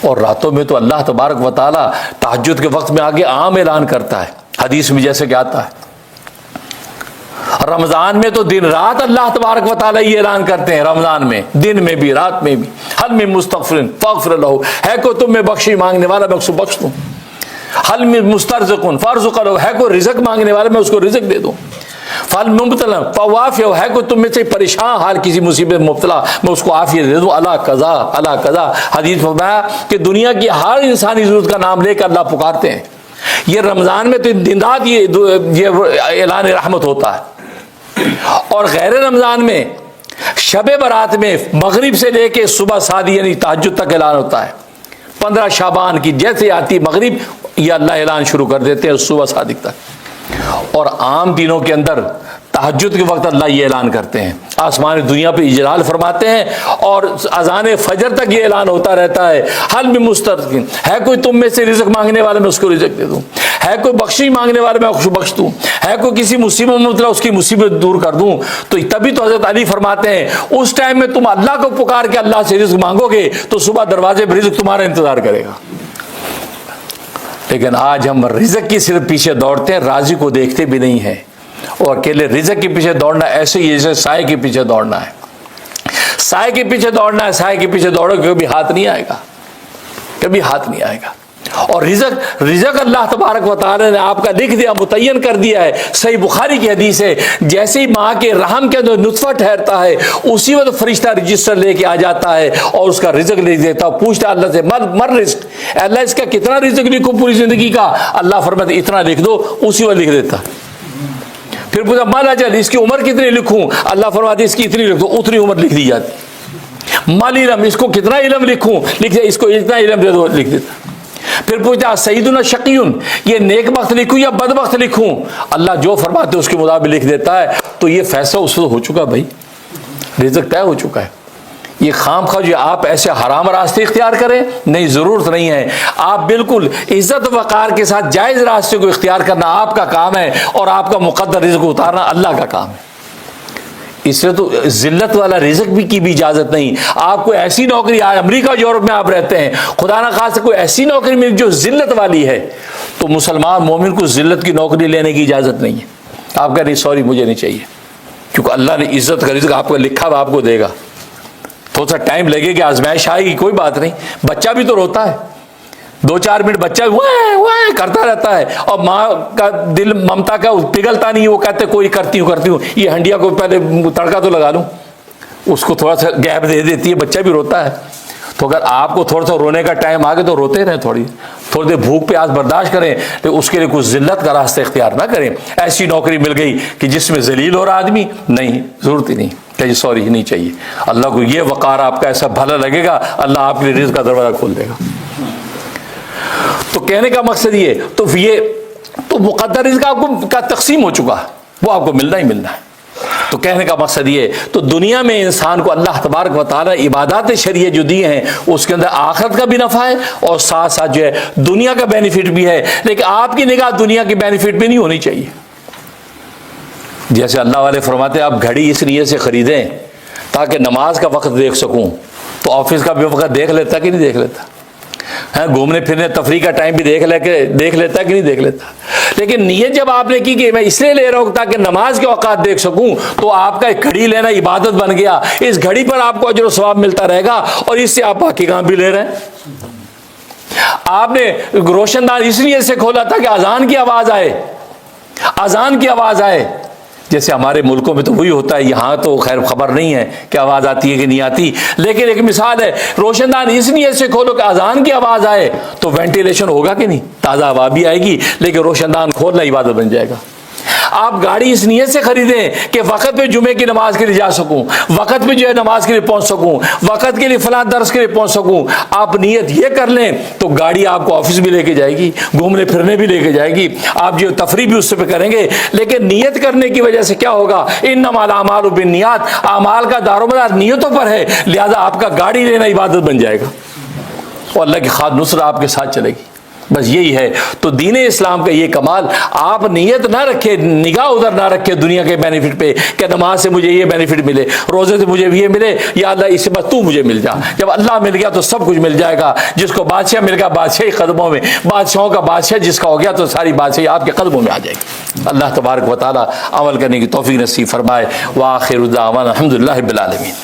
اور راتوں میں تو اللہ تبارک و تعالیٰ تہجد کے وقت میں آگے عام اعلان کرتا ہے، حدیث میں جیسے کہ آتا ہے۔ رمضان میں تو دن رات اللہ تبارک و تعالیٰ یہ اعلان کرتے ہیں، رمضان میں دن میں بھی رات میں بھی، حل من مستغفر فاغفر لہ، ہے کوئی تم میں بخشی مانگنے والا میں اس کو بخش دوں، حل من مسترزق فارزق لہ، ہے کوئی رزق مانگنے والا میں اس کو رزق دے دوں، فل مبتلا فوافی، ہے کوئی تم میں سے پریشان حال کسی مصیبت میں مبتلا میں اس کو عافیت دے دوں، اللہ قضا اللہ قضا۔ حدیث میں فرمایا کہ دنیا کی ہر انسانی ضرورت کا نام لے کر اللہ پکارتے ہیں۔ یہ رمضان میں تو دن رات یہ اعلان رحمت ہوتا ہے، اور غیر رمضان میں شب برات میں مغرب سے لے کے صبح صادی یعنی تہجد تک اعلان ہوتا ہے۔ 15 شعبان کی جیسے آتی مغرب یہ اللہ اعلان شروع کر دیتے ہیں صبح صادق تک، اور عام دنوں کے اندر تہجد کے وقت اللہ یہ اعلان کرتے ہیں، آسمان دنیا پہ اجلال فرماتے ہیں، اور اذان فجر تک یہ اعلان ہوتا رہتا ہے، حل من مسترزق، ہے کوئی تم میں سے رزق مانگنے والا میں اس کو رزق دے دوں، ہے کوئی بخشی مانگنے والا میں اس کو بخش دوں، ہے کوئی کسی مصیبت میں مبتلا اس کی مصیبت دور کر دوں۔ تو تبھی تو حضرت علی فرماتے ہیں اس ٹائم میں تم اللہ کو پکار کے اللہ سے رزق مانگو گے تو صبح دروازے پہ رزق تمہارا انتظار کرے گا۔ لیکن آج ہم رزق کی صرف پیچھے دوڑتے ہیں، رازق کو دیکھتے بھی نہیں ہیں، اور اکیلے رزق کے پیچھے دوڑنا ایسے ہی جیسے سائے کے پیچھے دوڑنا ہے، سائے کے پیچھے دوڑنا ہے، سائے کے پیچھے دوڑو کہ کبھی ہاتھ نہیں آئے گا، کبھی ہاتھ نہیں آئے گا۔ اور رزق اللہ تبارک و تعالی نے آپ کا لکھ دیا، متعین کر دیا ہے۔ صحیح بخاری کی حدیث ہے، جیسے ہی ماں کے رحم کے اندر نطفہ ٹھہرتا ہے اسی وقت فرشتہ رجسٹر لے کے آ جاتا ہے اور اس کا رزق لکھ دیتا ہے، پوچھتا ہے اللہ سے مر رزق، اللہ اس کا کتنا رزق لکھوں پوری زندگی کا؟ اللہ فرماتا ہے اتنا لکھ دو، اسی وقت لکھ دیتا۔ پھر پوچھا مال اجل، اس کی عمر کتنی لکھوں؟ اللہ فرماتا ہے اس کی اتنی لکھ دو، اتنی عمر لکھ دی جاتی۔ مال علم، اس کو کتنا علم لکھوں؟ لکھ دیا، اس کو اتنا علم دے دو، لکھ دیتا۔ پھر پوچھتا سیدنا شقیون، یہ نیک وقت لکھوں یا بد وقت لکھوں؟ اللہ جو فرماتے اس کے مطابق لکھ دیتا ہے۔ تو یہ فیصلہ اس وقت ہو چکا، بھائی رزق طے ہو چکا ہے۔ یہ خام خواہ جو آپ ایسے حرام راستے اختیار کریں، نہیں، ضرورت نہیں ہے۔ آپ بالکل عزت و وقار کے ساتھ جائز راستے کو اختیار کرنا آپ کا کام ہے، اور آپ کا مقدر رزق اتارنا اللہ کا کام ہے۔ اس سے تو ذلت والا رزق بھی کی بھی اجازت نہیں۔ آپ کو ایسی نوکری، آج امریکہ یورپ میں آپ رہتے ہیں، خدا نہ خواستہ کوئی ایسی نوکری مل جو ذلت والی ہے، تو مسلمان مومن کو ذلت کی نوکری لینے کی اجازت نہیں ہے۔ آپ کہہ رہے سوری مجھے نہیں چاہیے، کیونکہ اللہ نے عزت کا رزق آپ کو لکھا ہوا آپ کو دے گا۔ تھوڑا سا ٹائم لگے گا، آزمائش آئے گی، کوئی بات نہیں۔ بچہ بھی تو روتا ہے، 2-4 منٹ بچہ وہ کرتا رہتا ہے، اور ماں کا دل ممتا کا پگھلتا نہیں، وہ کہتے کوئی کرتی ہوں، یہ ہنڈیا کو پہلے تڑکا تو لگا لوں، اس کو تھوڑا سا گیپ دے دیتی ہے، بچہ بھی روتا ہے۔ تو اگر آپ کو تھوڑا سا رونے کا ٹائم آ گیا تو روتے رہیں، تھوڑی دیر بھوک پیاس برداشت کریں، لیکن اس کے لیے کچھ ذلت کا راستہ اختیار نہ کریں۔ ایسی نوکری مل گئی کہ جس میں ذلیل ہو رہا آدمی، نہیں، ضرورت ہی نہیں کہ سوری نہیں چاہیے۔ اللہ کو یہ وقار آپ کا ایسا بھلا لگے گا، اللہ آپ کے لیے رزق کا دروازہ کھول دے گا۔ تو کہنے کا مقصد یہ تو مقدر رزق آپ کو کا تقسیم ہو چکا ہے، وہ آپ کو ملنا ہی ملنا ہے۔ تو کہنے کا مقصد یہ، تو دنیا میں انسان کو اللہ تبارک و تعالی عبادات شرعیہ جو دی ہیں اس کے اندر آخرت کا بھی نفع ہے، اور ساتھ ساتھ جو ہے دنیا کا بینیفٹ بھی ہے، لیکن آپ کی نگاہ دنیا کی بینیفٹ بھی نہیں ہونی چاہیے۔ جیسے اللہ والے فرماتے ہیں آپ گھڑی اس لیے سے خریدیں تاکہ نماز کا وقت دیکھ سکوں، تو آفس کا بھی وقت دیکھ لیتا کہ نہیں دیکھ لیتا؟ گھومنے پھرنے تفریح کا ٹائم بھی دیکھ لیتا کہ نہیں دیکھ لیتا؟ لیکن نیت جب آپ نے کی کہ میں اس لیے لے رہا ہوں تاکہ نماز کے اوقات دیکھ سکوں، تو آپ کا ایک گھڑی لینا عبادت بن گیا۔ اس گھڑی پر آپ کو اجر و ثواب ملتا رہے گا، اور اس سے آپ باقی کام بھی لے رہے ہیں۔ آپ نے روشن دان اس لیے سے کھولا تھا کہ اذان کی آواز آئے، اذان کی آواز آئے۔ جیسے ہمارے ملکوں میں تو وہی ہوتا ہے، یہاں تو خیر خبر نہیں ہے کہ آواز آتی ہے کہ نہیں آتی، لیکن ایک مثال ہے، روشن دان اس لیے سے کھولو کہ اذان کی آواز آئے تو وینٹیلیشن ہوگا کہ نہیں، تازہ ہوا بھی آئے گی، لیکن روشن دان کھولنا عبادت بن جائے گا۔ آپ گاڑی اس نیت سے خریدیں کہ وقت پہ جمعے کی نماز کے لیے جا سکوں، وقت پہ جو ہے نماز کے لیے پہنچ سکوں، وقت کے لیے فلاں درس کے لیے پہنچ سکوں۔ آپ نیت یہ کر لیں تو گاڑی آپ کو آفس بھی لے کے جائے گی، گھومنے پھرنے بھی لے کے جائے گی، آپ جو تفریح بھی اس سے پہ کریں گے۔ لیکن نیت کرنے کی وجہ سے کیا ہوگا؟ انما الاعمال بالنیات، اعمال کا دار و مدار نیتوں پر ہے، لہذا آپ کا گاڑی لینا عبادت بن جائے گا، اور اللہ کی خاص نصرت آپ کے ساتھ چلے گی۔ بس یہی ہے. تو دین اسلام کا یہ کمال, آپ نیت نہ رکھے, نگاہ ادھر نہ رکھے دنیا کے بینیفٹ پہ کہ نماز سے مجھے یہ بینیفٹ ملے, روزے سے مجھے یہ ملے, یا اللہ اس سے بس تو مجھے مل جا. جب اللہ مل گیا تو سب کچھ مل جائے گا. جس کو بادشاہ مل گیا بادشاہی قدموں میں, بادشاہوں کا بادشاہ جس کا ہو گیا تو ساری بادشاہی آپ کے قدموں میں آ جائے گی. اللہ تبارک و تعالی عمل کرنے کی توفیق نصیب فرمائے. وآخر دعوانا الحمدللہ رب العالمین.